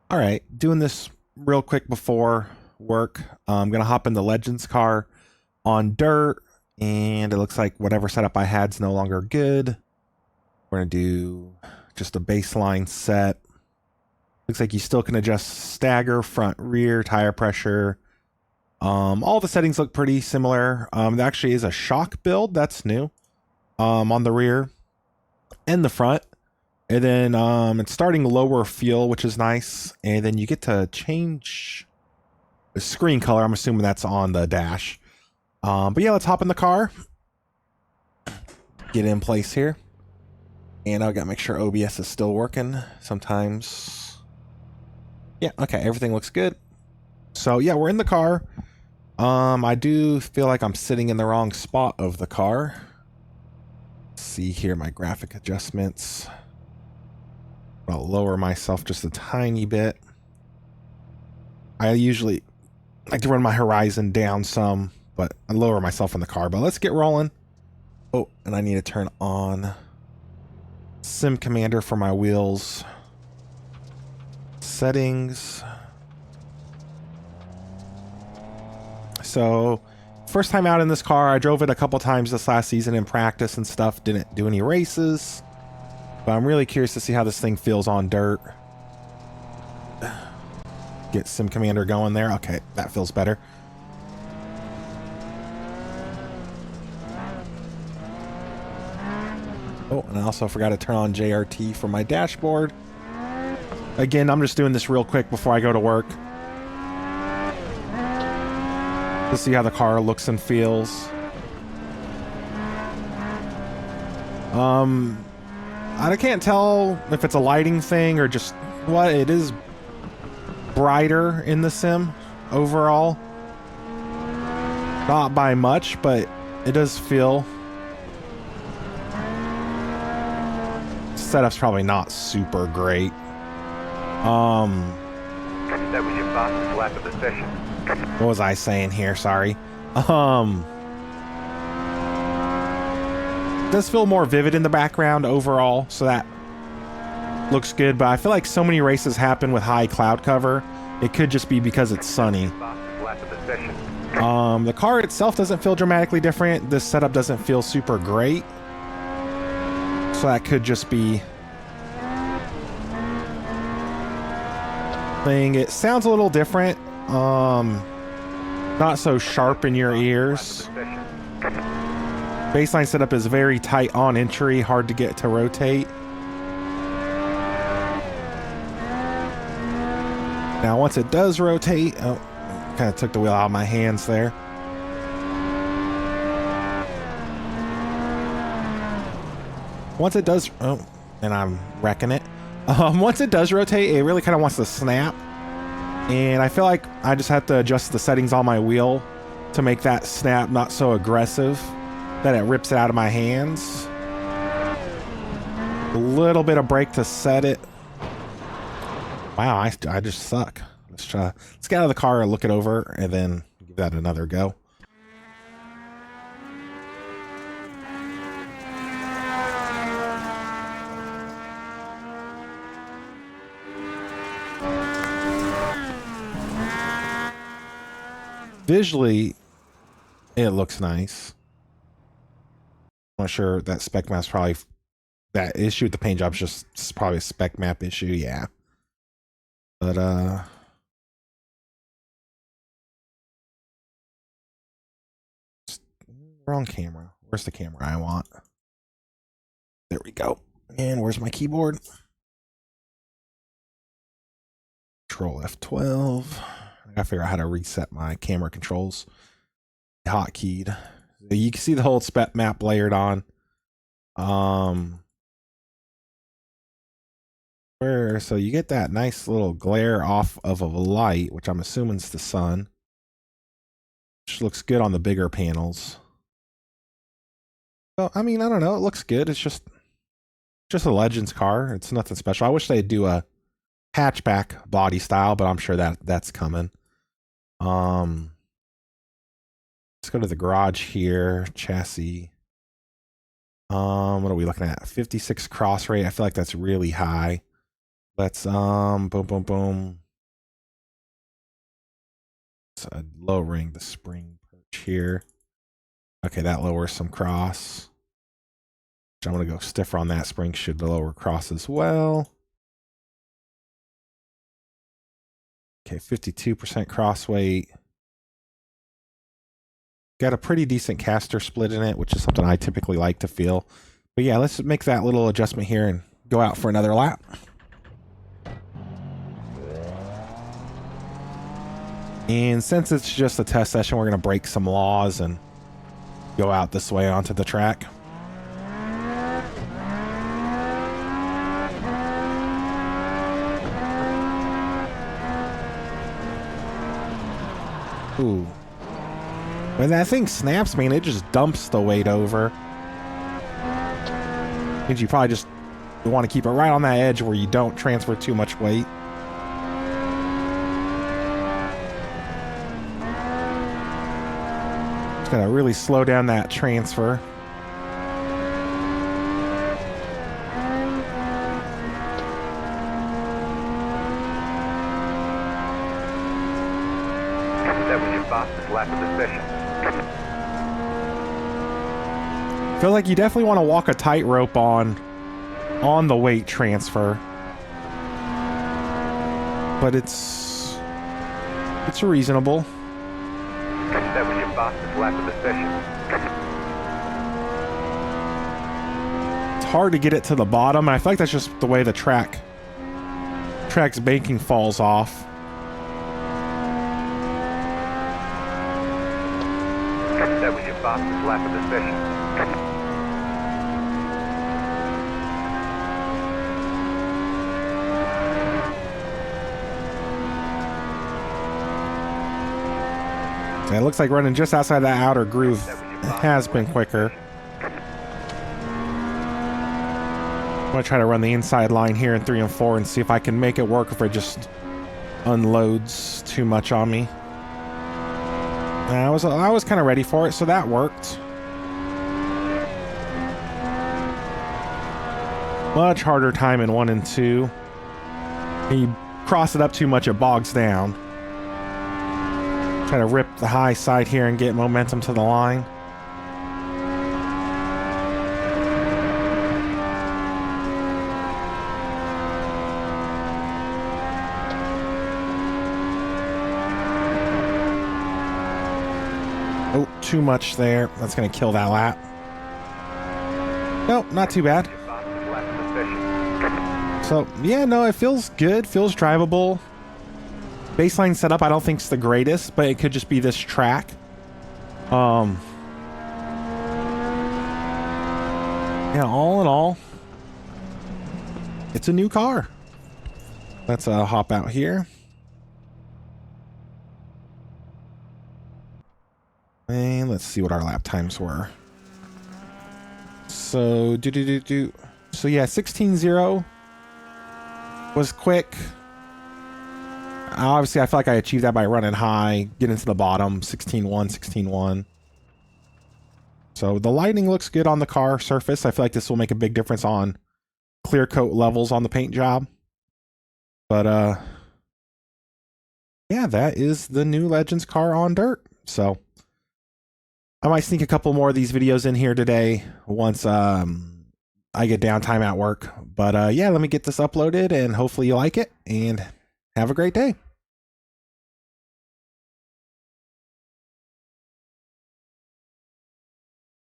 All right, doing this real quick before work. I'm gonna hop in the Legends car on dirt, and it looks like whatever setup I had's no longer good. We're gonna do just a baseline set. Looks like you still can adjust stagger, front, rear, tire pressure. All the settings look pretty similar. There actually is a shock build that's new on the rear and the front. And then it's starting lower fuel, which is nice. And then you get to change the screen color. I'm assuming that's on the dash. But yeah, let's hop in the car. Get in place here. And I gotta make sure OBS is still working. Sometimes. Yeah, okay, everything looks good. So yeah, we're in the car. I do feel like I'm sitting in the wrong spot of the car. Let's see here, my graphic adjustments. I'll lower myself just a tiny bit. I usually like to run my horizon down some, but I lower myself in the car. But let's get rolling. Oh, and I need to turn on Sim Commander for my wheels. Settings. So, first time out in this car. I drove it a couple times this last season in practice and stuff. Didn't do any races. But I'm really curious to see how this thing feels on dirt. Get Sim Commander going there. Okay, that feels better. Oh, and I also forgot to turn on JRT for my dashboard. Again, I'm just doing this real quick before I go to work. To see how the car looks and feels. I can't tell if it's a lighting thing or just what it is. Brighter in the sim overall. Not by much, but it does feel. Setup's probably not super great. That was your fastest lap of the session. What was I saying here? Sorry. Does feel more vivid in the background overall, so that looks good. But I feel like so many races happen with high cloud cover. It could just be because it's sunny. The car itself doesn't feel dramatically different. This setup doesn't feel super great. So that could just be thing. It sounds a little different. Not so sharp in your ears. Baseline setup is very tight on entry, hard to get to rotate. Now once it does rotate, oh, kind of took the wheel out of my hands there. Once it does, oh, and I'm wrecking it. Once it does rotate, it really kind of wants to snap. And I feel like I just have to adjust the settings on my wheel to make that snap not so aggressive that it rips it out of my hands. A little bit of brake to set it. Wow, I just suck. Let's get out of the car and look it over and then give that another go. Visually, it looks nice. I'm not sure that spec map's probably that issue with the paint job's just it's probably a spec map issue, yeah. But wrong camera. Where's the camera I want? There we go. And where's my keyboard? Control F12. I gotta figure out how to reset my camera controls. Hotkeyed. So you can see the whole spec map layered on. So you get that nice little glare off of a light, which I'm assuming is the sun. Which looks good on the bigger panels. Well, I mean, I don't know. It looks good. It's just a Legends car. It's nothing special. I wish they'd do a hatchback body style, but I'm sure that's coming. Let's go to the garage here. Chassis. What are we looking at? 56 cross rate. I feel like that's really high. Let's boom boom boom. So lowering the spring perch here. Okay, that lowers some cross. I'm gonna go stiffer on that. Spring should lower cross as well. Okay, 52% cross weight. Got a pretty decent caster split in it, which is something I typically like to feel. But yeah, let's make that little adjustment here and go out for another lap. And since it's just a test session, we're going to break some laws and go out this way onto the track. Ooh. When that thing snaps, man, it just dumps the weight over. Means you probably just want to keep it right on that edge where you don't transfer too much weight. It's gonna really slow down that transfer. That was your fastest lap of the session. Feel like you definitely want to walk a tightrope on the weight transfer, but it's reasonable. That was your fastest lap of the session. It's hard to get it to the bottom, and I feel like that's just the way the track's banking falls off. That was your fastest lap of the session. It looks like running just outside that outer groove has been quicker. I'm going to try to run the inside line here in 3 and 4 and see if I can make it work, if it just unloads too much on me. I was kind of ready for it, so that worked. Much harder time in 1 and 2. When you cross it up too much, it bogs down. Try to rip the high side here and get momentum to the line. Oh, too much there. That's going to kill that lap. Nope, not too bad. So, yeah, no, it feels good. Feels drivable. Baseline setup I don't think is the greatest, but it could just be this track. Yeah, all in all, it's a new car. Let's hop out here. And let's see what our lap times were. So, So yeah, 16.0 was quick. Obviously, I feel like I achieved that by running high, getting to the bottom, 16.1, 16.1. So the lighting looks good on the car surface. I feel like this will make a big difference on clear coat levels on the paint job. But yeah, that is the new Legends car on dirt. So I might sneak a couple more of these videos in here today once I get downtime at work. But yeah, let me get this uploaded and hopefully you like it and have a great day.